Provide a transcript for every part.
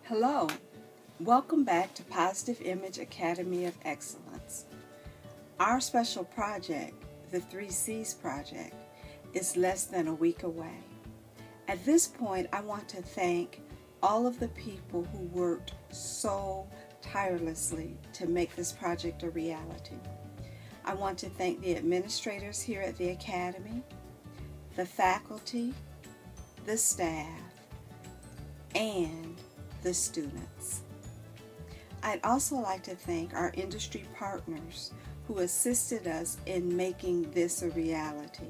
Hello, welcome back to Positive Image Academy of Excellence. Our special project, the 3Cs Project, is less than a week away. At this point, I want to thank all of the people who worked so tirelessly to make this project a reality. I want to thank the administrators here at the Academy, the faculty, the staff, and the students. I'd also like to thank our industry partners who assisted us in making this a reality.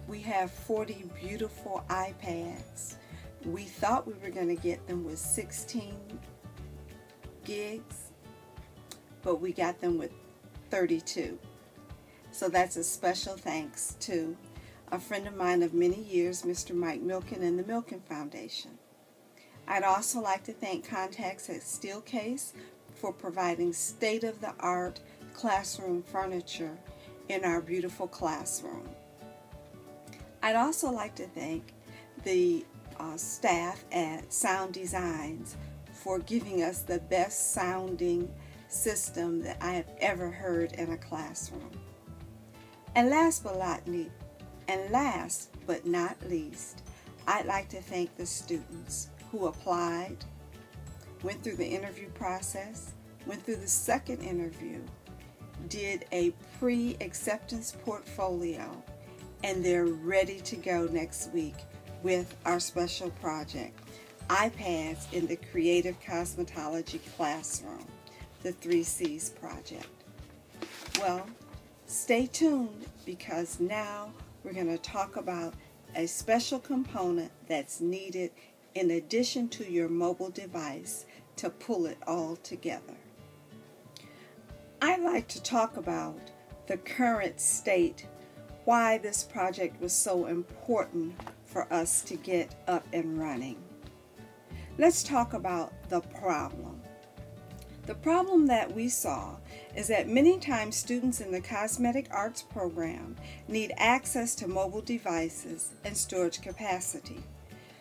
We have 40 beautiful iPads. We thought we were going to get them with 16 gigs, but we got them with 32. So that's a special thanks to a friend of mine of many years, Mr. Mike Milken and the Milken Foundation. I'd also like to thank Contacts at Steelcase for providing state-of-the-art classroom furniture in our beautiful classroom. I'd also like to thank the staff at Sound Designs for giving us the best sounding system that I have ever heard in a classroom. And last but not least, I'd like to thank the students who applied, went through the interview process, went through the second interview, did a pre-acceptance portfolio, and they're ready to go next week with our special project, iPads in the Creative Cosmetology Classroom, the 3Cs Project. Well, stay tuned because now we're going to talk about a special component that's needed in addition to your mobile device to pull it all together. I'd like to talk about the current state, why this project was so important for us to get up and running. Let's talk about the problem. The problem that we saw is that many times students in the Cosmetic Arts program need access to mobile devices and storage capacity.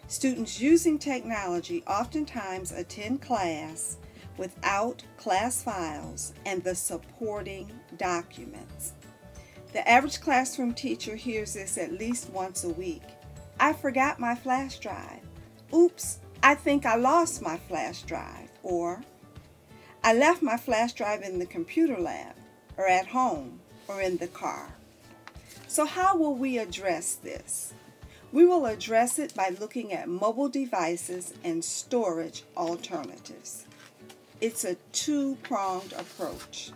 Students using technology oftentimes attend class without class files and the supporting documents. The average classroom teacher hears this at least once a week. I forgot my flash drive. Oops, I think I lost my flash drive. Or, I left my flash drive in the computer lab, or at home, or in the car. So how will we address this? We will address it by looking at mobile devices and storage alternatives. It's a two-pronged approach.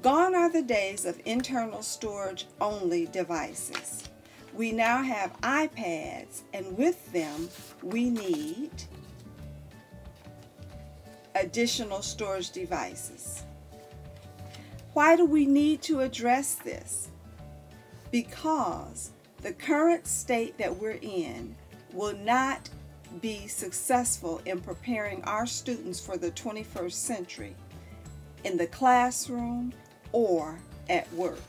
Gone are the days of internal storage-only devices. We now have iPads, and with them, we need additional storage devices. Why do we need to address this? Because the current state that we're in will not be successful in preparing our students for the 21st century in the classroom or at work.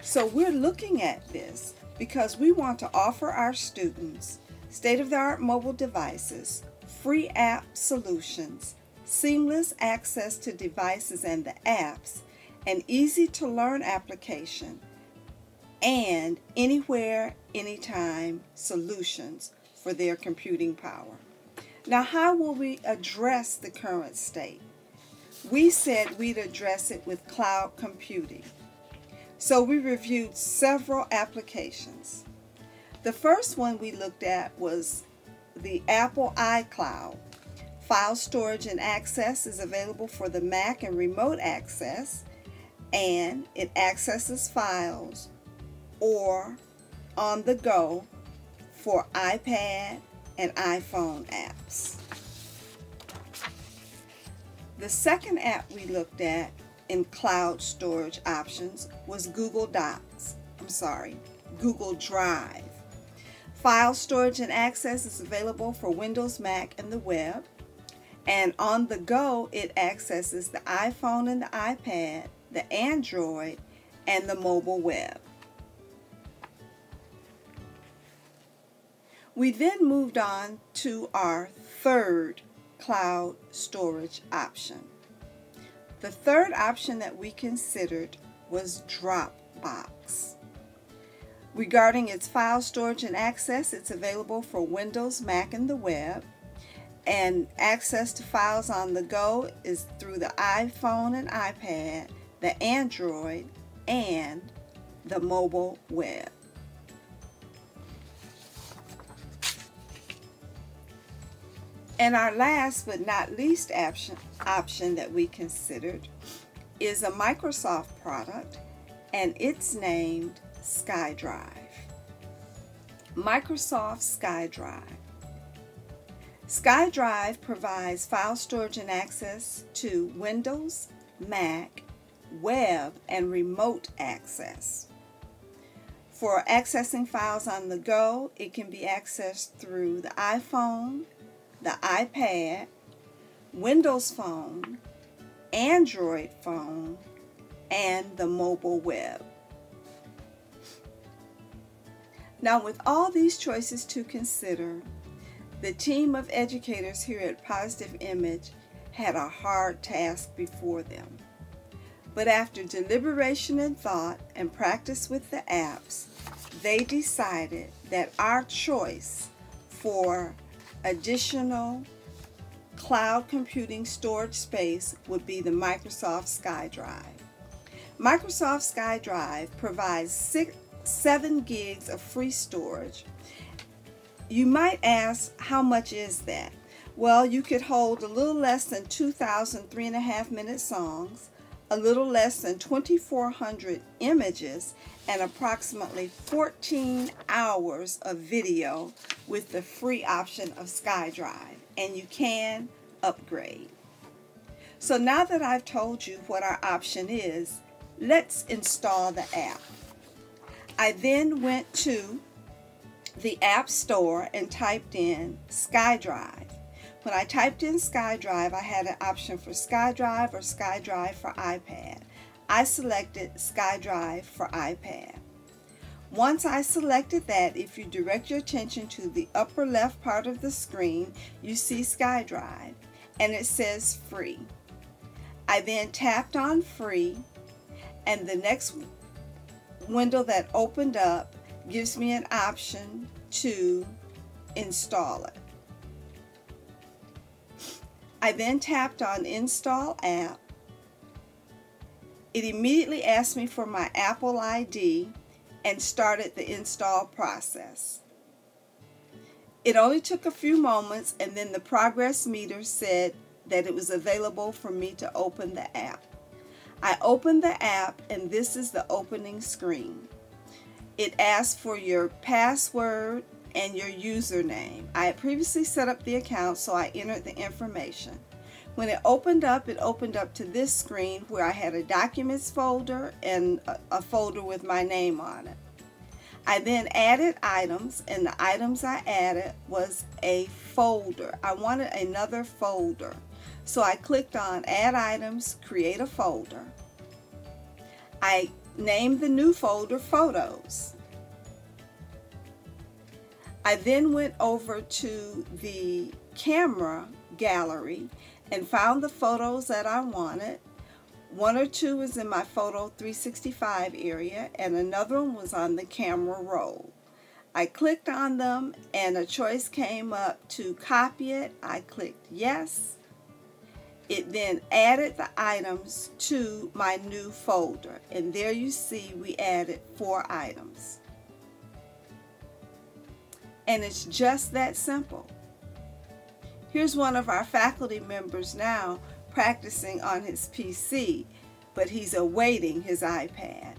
So we're looking at this because we want to offer our students state-of-the-art mobile devices, free app solutions, seamless access to devices and the apps, an easy-to-learn application, and anywhere, anytime solutions for their computing power. Now, how will we address the current state? We said we'd address it with cloud computing. So we reviewed several applications. The first one we looked at was the Apple iCloud. File storage and access is available for the Mac and remote access, and it accesses files or on the go for iPad and iPhone apps. The second app we looked at in cloud storage options was Google Drive. File storage and access is available for Windows, Mac, and the web. And on the go, it accesses the iPhone and the iPad, the Android, and the mobile web. We then moved on to our third cloud storage option. The third option that we considered was Dropbox. Regarding its file storage and access, it's available for Windows, Mac, and the web. And access to files on the go is through the iPhone and iPad, the Android, and the mobile web. And our last but not least option that we considered is a Microsoft product, and it's named SkyDrive. Microsoft SkyDrive. SkyDrive provides file storage and access to Windows, Mac, web, and remote access. For accessing files on the go, it can be accessed through the iPhone, the iPad, Windows Phone, Android phone, and the mobile web. Now, with all these choices to consider, the team of educators here at Positive Image had a hard task before them. But after deliberation and thought and practice with the apps, they decided that our choice for additional cloud computing storage space would be the Microsoft SkyDrive. Microsoft SkyDrive provides 7 gigs of free storage. You might ask, how much is that? Well, you could hold a little less than 2,000 3.5-minute songs, a little less than 2,400 images, and approximately 14 hours of video with the free option of SkyDrive, and you can upgrade. So now that I've told you what our option is, let's install the app. I then went to the App Store and typed in SkyDrive. When I typed in SkyDrive, I had an option for SkyDrive or SkyDrive for iPad. I selected SkyDrive for iPad. Once I selected that, if you direct your attention to the upper left part of the screen, you see SkyDrive, and it says free. I then tapped on free, and the next window that opened up gives me an option to install it. I then tapped on Install App. It immediately asked me for my Apple ID and started the install process. It only took a few moments, and then the progress meter said that it was available for me to open the app. I opened the app, and this is the opening screen. It asks for your password and your username. I had previously set up the account, so I entered the information. When it opened up to this screen where I had a documents folder and a folder with my name on it. I then added items, and the items I added was a folder. I wanted another folder. So I clicked on Add Items, Create a Folder. I named the new folder Photos. I then went over to the camera gallery and found the photos that I wanted. 1 or 2 was in my Photo 365 area, and another one was on the camera roll. I clicked on them, and a choice came up to copy it. I clicked yes. It then added the items to my new folder, and there you see we added 4 items. And it's just that simple. Here's one of our faculty members now practicing on his PC, but he's awaiting his iPad.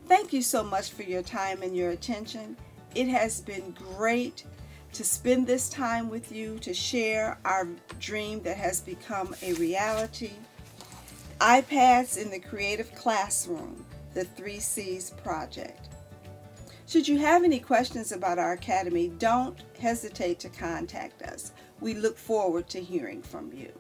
Thank you so much for your time and your attention. It has been great to spend this time with you, to share our dream that has become a reality. iPads in the Creative Classroom, the 3C's project. Should you have any questions about our academy, don't hesitate to contact us. We look forward to hearing from you.